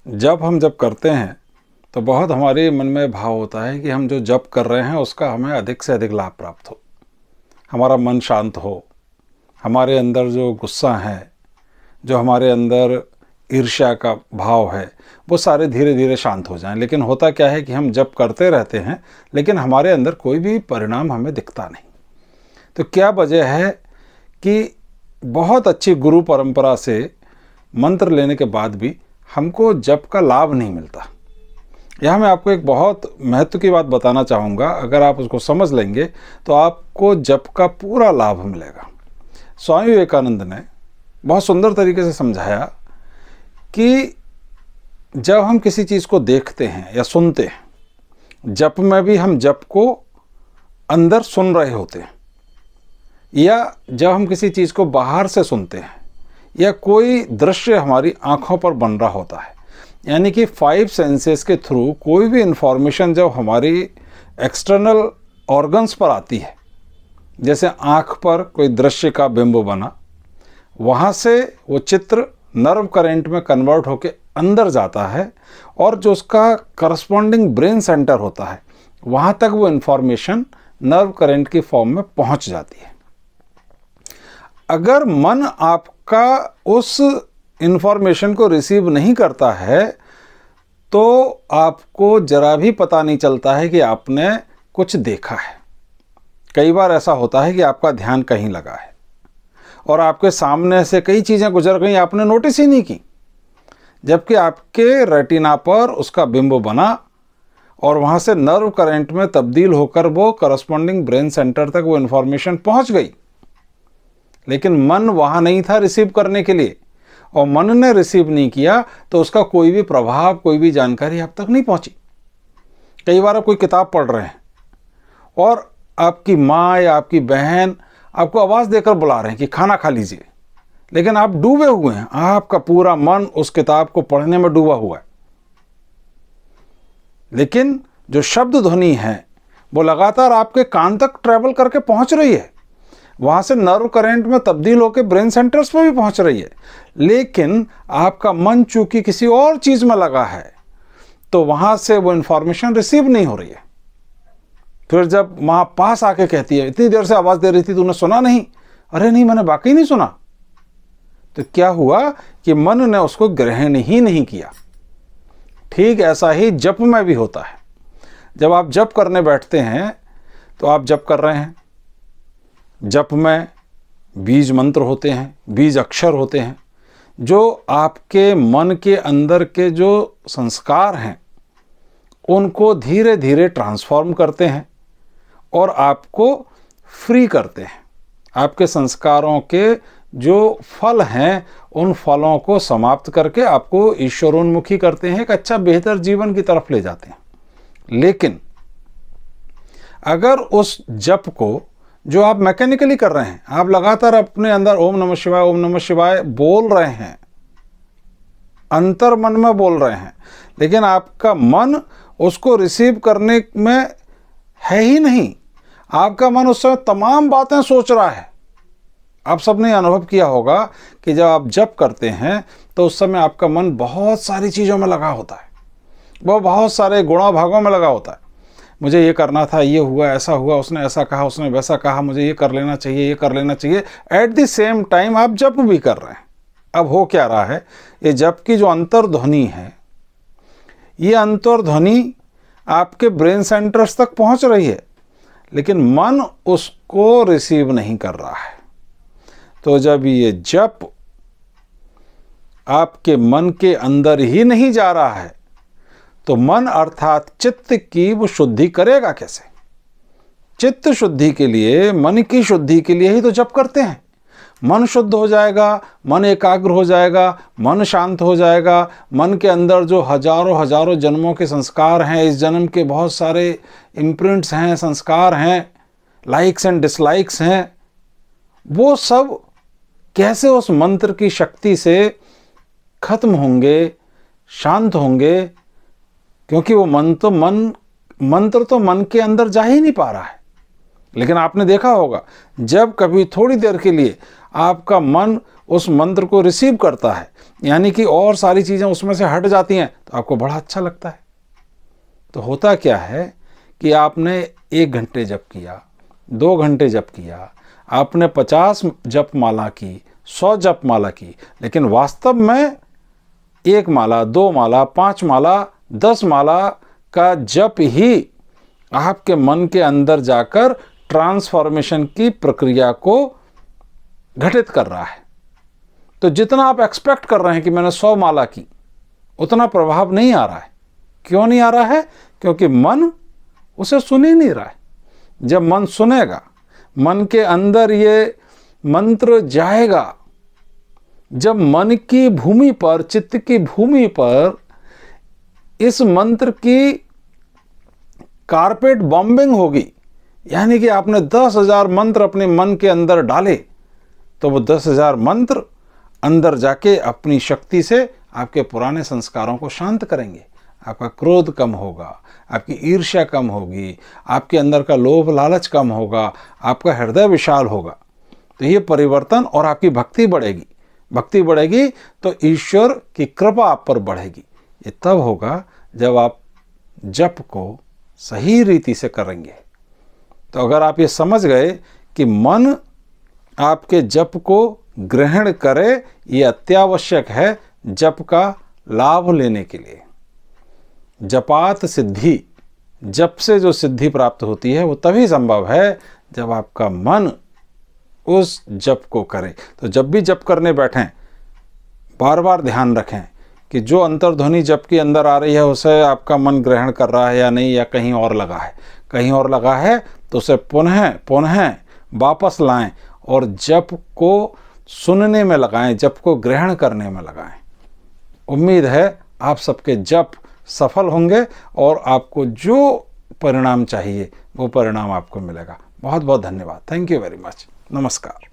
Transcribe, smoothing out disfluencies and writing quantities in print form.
जब करते हैं तो बहुत हमारे मन में भाव होता है कि हम जो जप कर रहे हैं उसका हमें अधिक से अधिक लाभ प्राप्त हो, हमारा मन शांत हो, हमारे अंदर जो गुस्सा है, जो हमारे अंदर ईर्ष्या का भाव है, वो सारे धीरे धीरे शांत हो जाएं। लेकिन होता क्या है कि हम जप करते रहते हैं लेकिन हमारे अंदर कोई भी परिणाम हमें दिखता नहीं। तो क्या वजह है कि बहुत अच्छी गुरु परंपरा से मंत्र लेने के बाद भी हमको जप का लाभ नहीं मिलता। यहाँ मैं आपको एक बहुत महत्व की बात बताना चाहूँगा। अगर आप उसको समझ लेंगे तो आपको जप का पूरा लाभ मिलेगा। स्वामी विवेकानंद ने बहुत सुंदर तरीके से समझाया कि जब हम किसी चीज़ को देखते हैं या सुनते हैं, जप में भी हम जप को अंदर सुन रहे होते हैं, या जब हम किसी चीज़ को बाहर से सुनते हैं या कोई दृश्य हमारी आँखों पर बन रहा होता है, यानी कि 5 सेंसेस के थ्रू कोई भी इन्फॉर्मेशन जब हमारी एक्सटर्नल ऑर्गन्स पर आती है, जैसे आँख पर कोई दृश्य का बिंब बना, वहाँ से वो चित्र नर्व करंट में कन्वर्ट होके अंदर जाता है और जो उसका करस्पॉन्डिंग ब्रेन सेंटर होता है वहाँ तक वो इन्फॉर्मेशन नर्व करंट की फॉर्म में पहुँच जाती है। अगर मन आपका उस इन्फॉर्मेशन को रिसीव नहीं करता है तो आपको जरा भी पता नहीं चलता है कि आपने कुछ देखा है। कई बार ऐसा होता है कि आपका ध्यान कहीं लगा है और आपके सामने से कई चीज़ें गुजर गई, आपने नोटिस ही नहीं की, जबकि आपके रेटिना पर उसका बिंब बना और वहाँ से नर्व करंट में तब्दील होकर वो करस्पॉन्डिंग ब्रेन सेंटर तक वो इन्फॉर्मेशन पहुँच गई। लेकिन मन वहाँ नहीं था रिसीव करने के लिए, और मन ने रिसीव नहीं किया तो उसका कोई भी प्रभाव, कोई भी जानकारी आप तक नहीं पहुँची। कई बार आप कोई किताब पढ़ रहे हैं और आपकी माँ या आपकी बहन आपको आवाज़ देकर बुला रहे हैं कि खाना खा लीजिए, लेकिन आप डूबे हुए हैं, आपका पूरा मन उस किताब को पढ़ने में डूबा हुआ है। लेकिन जो शब्द ध्वनि है वो लगातार आपके कान तक ट्रैवल करके पहुंच रही है, वहाँ से नर्व करंट में तब्दील होकर ब्रेन सेंटर्स पर भी पहुंच रही है, लेकिन आपका मन चूंकि किसी और चीज़ में लगा है तो वहाँ से वो इन्फॉर्मेशन रिसीव नहीं हो रही है। फिर जब माँ पास आके कहती है, इतनी देर से आवाज़ दे रही थी, तूने सुना नहीं? अरे नहीं, मैंने वाकई नहीं सुना। तो क्या हुआ कि मन ने उसको ग्रहण ही नहीं किया। ठीक ऐसा ही जप में भी होता है। जब आप जप करने बैठते हैं तो आप जप कर रहे हैं, जप में बीज मंत्र होते हैं, बीज अक्षर होते हैं, जो आपके मन के अंदर के जो संस्कार हैं उनको धीरे धीरे ट्रांसफॉर्म करते हैं और आपको फ्री करते हैं। आपके संस्कारों के जो फल हैं उन फलों को समाप्त करके आपको ईश्वरोन्मुखी करते हैं, एक अच्छा बेहतर जीवन की तरफ ले जाते हैं। लेकिन अगर उस जप को जो आप मैकेनिकली कर रहे हैं, आप लगातार अपने अंदर ओम नमः शिवाय बोल रहे हैं, अंतर मन में बोल रहे हैं, लेकिन आपका मन उसको रिसीव करने में है ही नहीं। आपका मन उस समय तमाम बातें सोच रहा है। आप सबने अनुभव किया होगा कि जब आप जप करते हैं तो उस समय आपका मन बहुत सारी चीज़ों में लगा होता है, वो बहुत सारे गुणा भागों में लगा होता है। मुझे ये करना था, ये हुआ, ऐसा हुआ, उसने ऐसा कहा, उसने वैसा कहा, मुझे ये कर लेना चाहिए, ये कर लेना चाहिए। एट द सेम टाइम आप जप भी कर रहे हैं। अब हो क्या रहा है, ये जप की जो अंतर्ध्वनि है, ये अंतर्ध्वनि आपके ब्रेन सेंटर्स तक पहुंच रही है, लेकिन मन उसको रिसीव नहीं कर रहा है। तो जब ये जप आपके मन के अंदर ही नहीं जा रहा है तो मन अर्थात चित्त की वो शुद्धि करेगा कैसे? चित्त शुद्धि के लिए, मन की शुद्धि के लिए ही तो जप करते हैं। मन शुद्ध हो जाएगा, मन एकाग्र हो जाएगा, मन शांत हो जाएगा। मन के अंदर जो हजारों हजारों जन्मों के संस्कार हैं, इस जन्म के बहुत सारे इम्प्रिंट्स हैं, संस्कार हैं, लाइक्स एंड डिसलाइक्स हैं, वो सब कैसे उस मंत्र की शक्ति से खत्म होंगे, शांत होंगे? क्योंकि वो मंत्र तो मन के अंदर जा ही नहीं पा रहा है। लेकिन आपने देखा होगा, जब कभी थोड़ी देर के लिए आपका मन उस मंत्र को रिसीव करता है, यानी कि और सारी चीज़ें उसमें से हट जाती हैं, तो आपको बड़ा अच्छा लगता है। तो होता क्या है कि आपने 1 घंटे जप किया, 2 घंटे जप किया, आपने 50 जप माला की, 100 जप माला की, लेकिन वास्तव में 1 माला, 2 माला, 5 माला, 10 माला का जप ही आपके मन के अंदर जाकर ट्रांसफॉर्मेशन की प्रक्रिया को घटित कर रहा है। तो जितना आप एक्सपेक्ट कर रहे हैं कि मैंने 100 माला की, उतना प्रभाव नहीं आ रहा है। क्यों नहीं आ रहा है? क्योंकि मन उसे सुन ही नहीं रहा है। जब मन सुनेगा, मन के अंदर ये मंत्र जाएगा, जब मन की भूमि पर, चित्त की भूमि पर इस मंत्र की कारपेट बॉम्बिंग होगी, यानी कि आपने 10,000 मंत्र अपने मन के अंदर डाले, तो वो 10,000 मंत्र अंदर जाके अपनी शक्ति से आपके पुराने संस्कारों को शांत करेंगे। आपका क्रोध कम होगा, आपकी ईर्ष्या कम होगी, आपके अंदर का लोभ लालच कम होगा, आपका हृदय विशाल होगा। तो ये परिवर्तन, और आपकी भक्ति बढ़ेगी। भक्ति बढ़ेगी तो ईश्वर की कृपा आप पर बढ़ेगी। ये तब होगा जब आप जप को सही रीति से करेंगे। तो अगर आप ये समझ गए कि मन आपके जप को ग्रहण करे, ये अत्यावश्यक है जप का लाभ लेने के लिए। जपात सिद्धि, जप से जो सिद्धि प्राप्त होती है वो तभी संभव है जब आपका मन उस जप को करे। तो जब भी जप करने बैठें, बार बार ध्यान रखें कि जो अंतर्ध्वनि जप के अंदर आ रही है उसे आपका मन ग्रहण कर रहा है या नहीं, या कहीं और लगा है। कहीं और लगा है तो उसे पुनः वापस लाएं और जप को सुनने में लगाएं, जप को ग्रहण करने में लगाएं। उम्मीद है आप सबके जप सफल होंगे और आपको जो परिणाम चाहिए वो परिणाम आपको मिलेगा। बहुत बहुत धन्यवाद। Thank you very much. नमस्कार।